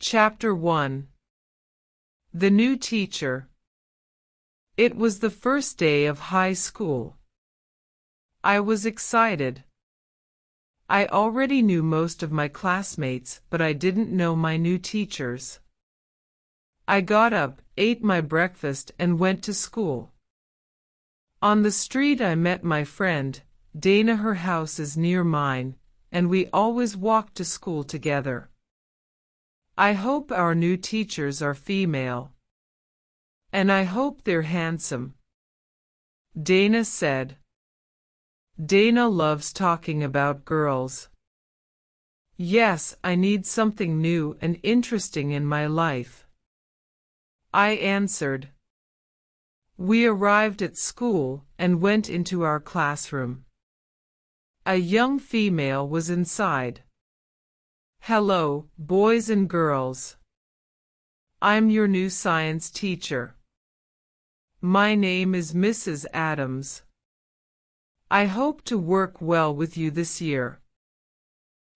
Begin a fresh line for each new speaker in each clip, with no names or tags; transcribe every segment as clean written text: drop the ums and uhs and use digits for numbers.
Chapter 1. The New Teacher. It was the first day of high school. I was excited. I already knew most of my classmates, but I didn't know my new teachers. I got up, ate my breakfast, and went to school. On the street I met my friend, Dana. Her house is near mine, and we always walked to school together. I hope our new teachers are female. And I hope they're handsome, Dana said. Dana loves talking about girls. Yes, I need something new and interesting in my life, I answered. We arrived at school and went into our classroom. A young female was inside. Hello, boys and girls. I'm your new science teacher. My name is Mrs. Adams. I hope to work well with you this year.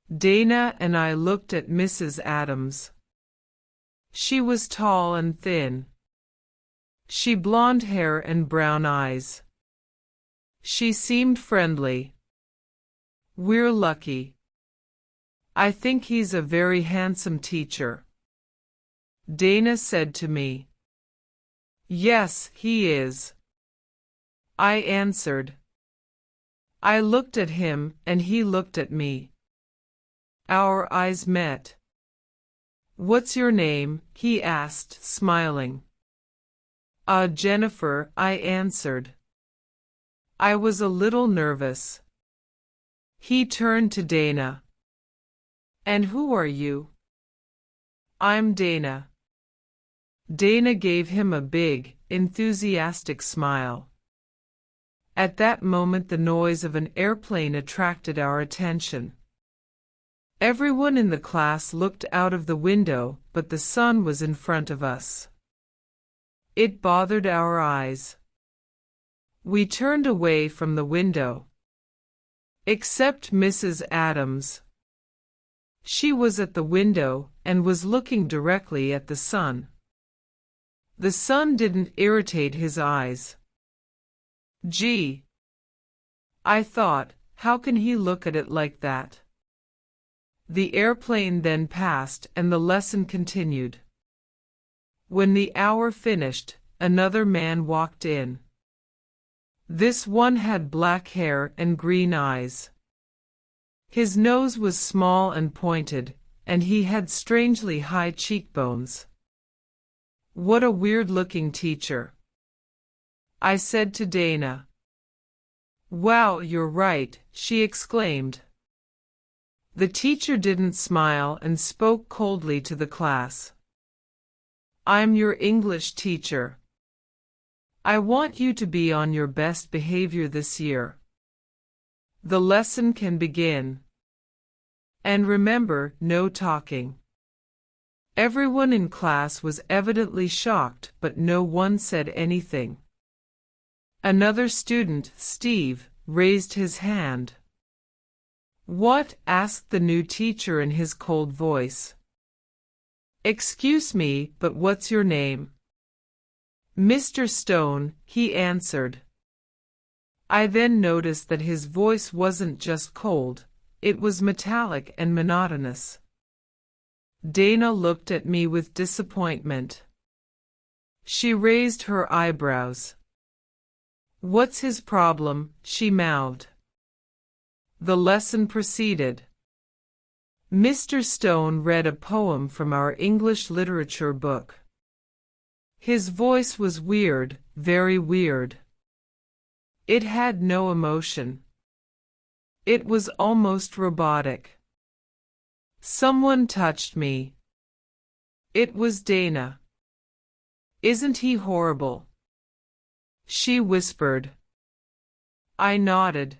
Dana and I looked at Mrs. Adams. She was tall and thin. She had blonde hair and brown eyes. She seemed friendly. We're lucky. I think he's a very handsome teacher, Dana said to me. Yes, he is, I answered. I looked at him and he looked at me. Our eyes met. What's your name? He asked, smiling. Jennifer, I answered. I was a little nervous. He turned to Dana. And who are you? I'm Dana. Dana gave him a big, enthusiastic smile. At that moment the noise of an airplane attracted our attention. Everyone in the class looked out of the window, but the sun was in front of us. It bothered our eyes. We turned away from the window. Except Mrs. Adams. She was at the window and was looking directly at the sun. The sun didn't irritate his eyes. Gee, I thought, how can he look at it like that? The airplane then passed and the lesson continued. When the hour finished, another man walked in. This one had black hair and green eyes. His nose was small and pointed, and he had strangely high cheekbones. What a weird-looking teacher, I said to Dana. Wow, you're right, she exclaimed. The teacher didn't smile and spoke coldly to the class. I'm your English teacher. I want you to be on your best behavior this year. The lesson can begin. And remember, no talking. Everyone in class was evidently shocked, but no one said anything. Another student, Steve, raised his hand. What? Asked the new teacher in his cold voice. Excuse me, but what's your name? Mr. Stone, he answered. I then noticed that his voice wasn't just cold, it was metallic and monotonous. Dana looked at me with disappointment. She raised her eyebrows. What's his problem? She mouthed. The lesson proceeded. Mr. Stone read a poem from our English literature book. His voice was weird, very weird. It had no emotion. It was almost robotic. Someone touched me. It was Dana. Isn't he horrible? She whispered. I nodded.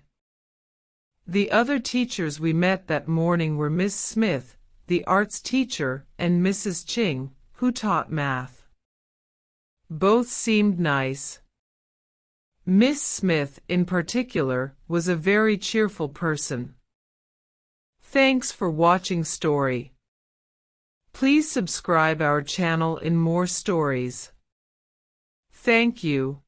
The other teachers we met that morning were Miss Smith, the arts teacher, and Mrs. Ching, who taught math. Both seemed nice. Miss Smith, in particular, was a very cheerful person. Thanks for watching story. Please subscribe our channel in more stories. Thank you.